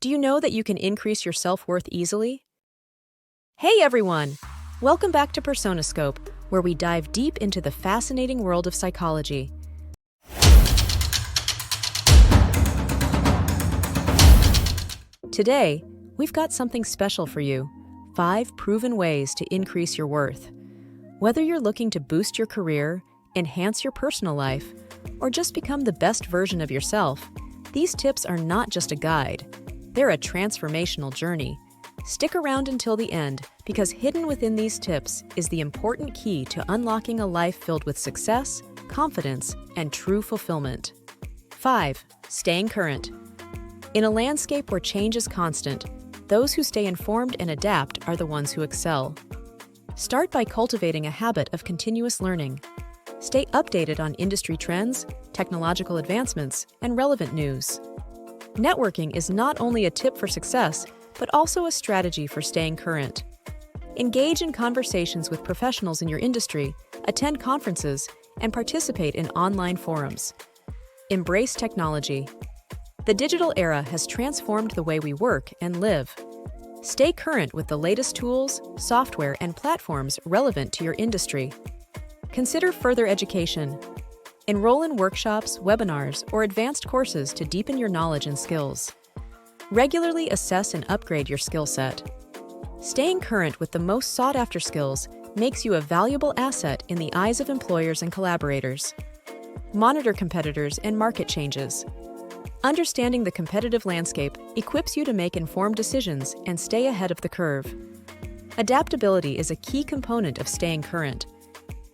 Do you know that you can increase your self-worth easily? Hey everyone! Welcome back to Personascope, where we dive deep into the fascinating world of psychology. Today, we've got something special for you: 5 proven ways to increase your worth. Whether you're looking to boost your career, enhance your personal life, or just become the best version of yourself, these tips are not just a guide. They're a transformational journey. Stick around until the end, because hidden within these tips is the important key to unlocking a life filled with success, confidence, and true fulfillment. 5. Staying current. In a landscape where change is constant, those who stay informed and adapt are the ones who excel. Start by cultivating a habit of continuous learning. Stay updated on industry trends, technological advancements, and relevant news. Networking is not only a tip for success, but also a strategy for staying current. Engage in conversations with professionals in your industry, attend conferences, and participate in online forums. Embrace technology. The digital era has transformed the way we work and live. Stay current with the latest tools, software, and platforms relevant to your industry. Consider further education. Enroll in workshops, webinars, or advanced courses to deepen your knowledge and skills. Regularly assess and upgrade your skill set. Staying current with the most sought-after skills makes you a valuable asset in the eyes of employers and collaborators. Monitor competitors and market changes. Understanding the competitive landscape equips you to make informed decisions and stay ahead of the curve. Adaptability is a key component of staying current.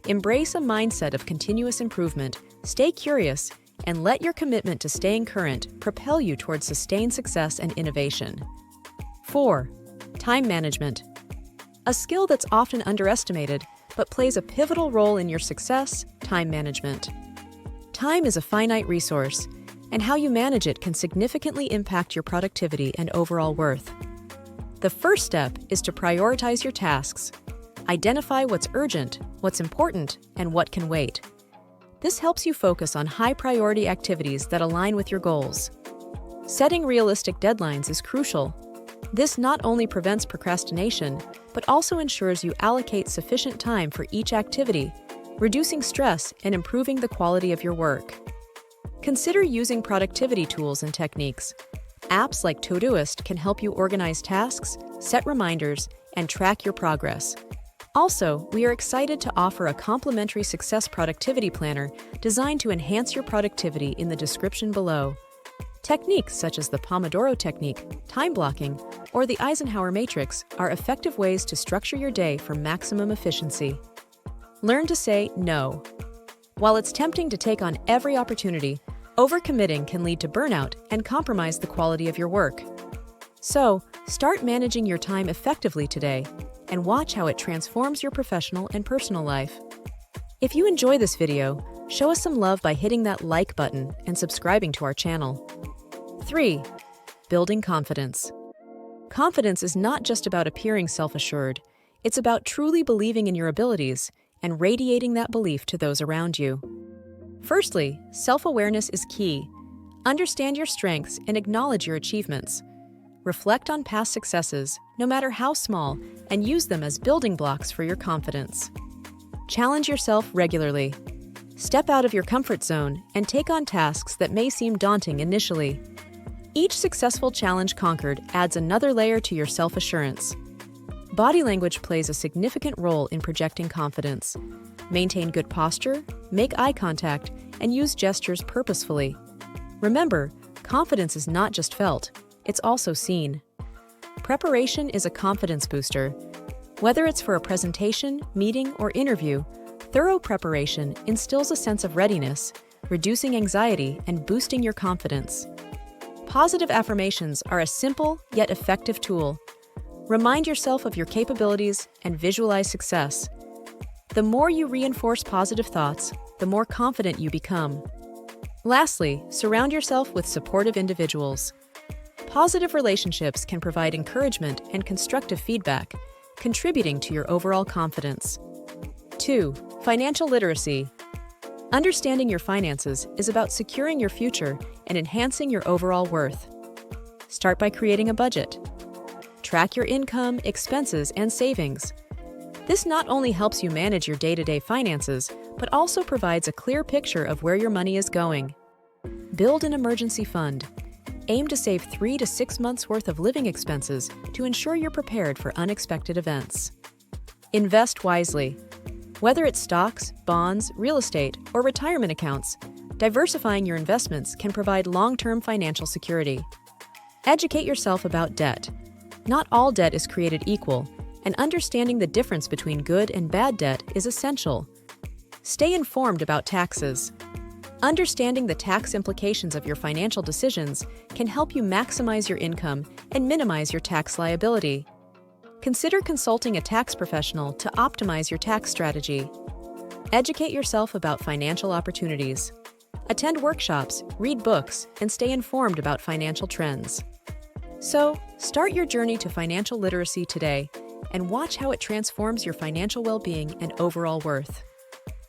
Embrace a mindset of continuous improvement, stay curious, and let your commitment to staying current propel you towards sustained success and innovation. 4. Time management. A skill that's often underestimated, but plays a pivotal role in your success: time management. Time is a finite resource, and how you manage it can significantly impact your productivity and overall worth. The first step is to prioritize your tasks. Identify what's urgent, what's important, and what can wait. This helps you focus on high-priority activities that align with your goals. Setting realistic deadlines is crucial. This not only prevents procrastination, but also ensures you allocate sufficient time for each activity, reducing stress and improving the quality of your work. Consider using productivity tools and techniques. Apps like Todoist can help you organize tasks, set reminders, and track your progress. Also, we are excited to offer a complimentary success productivity planner designed to enhance your productivity in the description below. Techniques such as the Pomodoro technique, time blocking, or the Eisenhower matrix are effective ways to structure your day for maximum efficiency. Learn to say no. While it's tempting to take on every opportunity, overcommitting can lead to burnout and compromise the quality of your work. So, start managing your time effectively today, and watch how it transforms your professional and personal life. If you enjoy this video, show us some love by hitting that like button and subscribing to our channel. 3. Building confidence. Confidence is not just about appearing self-assured, it's about truly believing in your abilities and radiating that belief to those around you. Firstly, self-awareness is key. Understand your strengths and acknowledge your achievements. Reflect on past successes, no matter how small, and use them as building blocks for your confidence. Challenge yourself regularly. Step out of your comfort zone and take on tasks that may seem daunting initially. Each successful challenge conquered adds another layer to your self-assurance. Body language plays a significant role in projecting confidence. Maintain good posture, make eye contact, and use gestures purposefully. Remember, confidence is not just felt, it's also seen. Preparation is a confidence booster. Whether it's for a presentation, meeting, or interview, thorough preparation instills a sense of readiness, reducing anxiety and boosting your confidence. Positive affirmations are a simple yet effective tool. Remind yourself of your capabilities and visualize success. The more you reinforce positive thoughts, the more confident you become. Lastly, surround yourself with supportive individuals. Positive relationships can provide encouragement and constructive feedback, contributing to your overall confidence. 2. Financial literacy. Understanding your finances is about securing your future and enhancing your overall worth. Start by creating a budget. Track your income, expenses, and savings. This not only helps you manage your day-to-day finances, but also provides a clear picture of where your money is going. Build an emergency fund. Aim to save 3 to 6 months' worth of living expenses to ensure you're prepared for unexpected events. Invest wisely. Whether it's stocks, bonds, real estate, or retirement accounts, diversifying your investments can provide long-term financial security. Educate yourself about debt. Not all debt is created equal, and understanding the difference between good and bad debt is essential. Stay informed about taxes. Understanding the tax implications of your financial decisions can help you maximize your income and minimize your tax liability. Consider consulting a tax professional to optimize your tax strategy. Educate yourself about financial opportunities. Attend workshops, read books, and stay informed about financial trends. So, start your journey to financial literacy today and watch how it transforms your financial well-being and overall worth.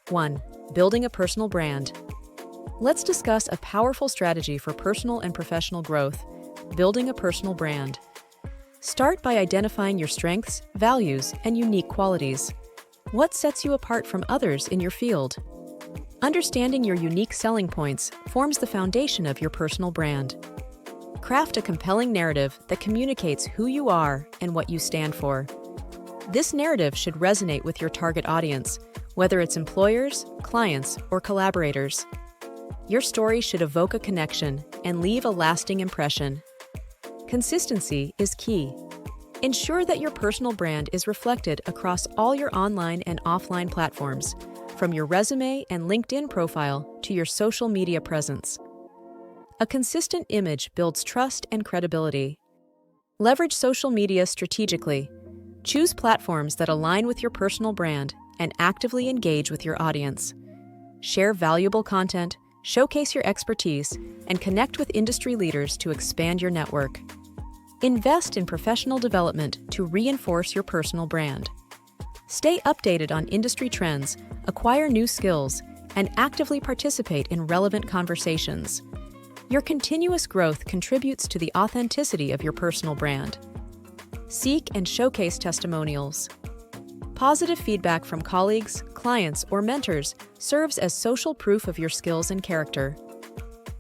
1. Building a personal brand. Let's discuss a powerful strategy for personal and professional growth: building a personal brand. Start by identifying your strengths, values, and unique qualities. What sets you apart from others in your field? Understanding your unique selling points forms the foundation of your personal brand. Craft a compelling narrative that communicates who you are and what you stand for. This narrative should resonate with your target audience, whether it's employers, clients, or collaborators. Your story should evoke a connection and leave a lasting impression. Consistency is key. Ensure that your personal brand is reflected across all your online and offline platforms, from your resume and LinkedIn profile to your social media presence. A consistent image builds trust and credibility. Leverage social media strategically. Choose platforms that align with your personal brand and actively engage with your audience. Share valuable content, showcase your expertise, and connect with industry leaders to expand your network. Invest in professional development to reinforce your personal brand. Stay updated on industry trends, acquire new skills, and actively participate in relevant conversations. Your continuous growth contributes to the authenticity of your personal brand. Seek and showcase testimonials. Positive feedback from colleagues, clients, or mentors serves as social proof of your skills and character.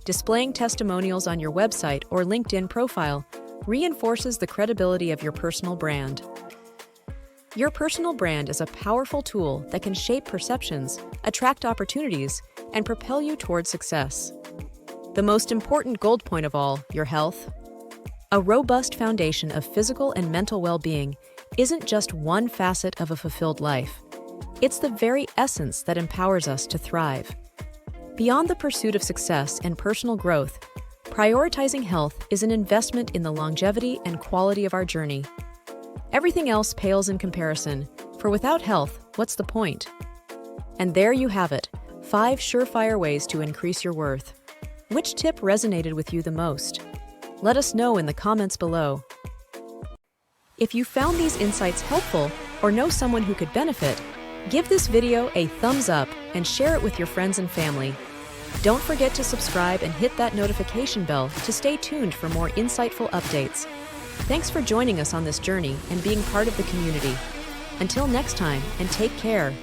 Displaying testimonials on your website or LinkedIn profile reinforces the credibility of your personal brand. Your personal brand is a powerful tool that can shape perceptions, attract opportunities, and propel you towards success. The most important gold point of all, your health. A robust foundation of physical and mental well-being isn't just one facet of a fulfilled life. It's the very essence that empowers us to thrive. Beyond the pursuit of success and personal growth, prioritizing health is an investment in the longevity and quality of our journey. Everything else pales in comparison, for without health, what's the point? And there you have it, 5 surefire ways to increase your worth. Which tip resonated with you the most? Let us know in the comments below. If you found these insights helpful or know someone who could benefit, give this video a thumbs up and share it with your friends and family. Don't forget to subscribe and hit that notification bell to stay tuned for more insightful updates. Thanks for joining us on this journey and being part of the community. Until next time, and take care.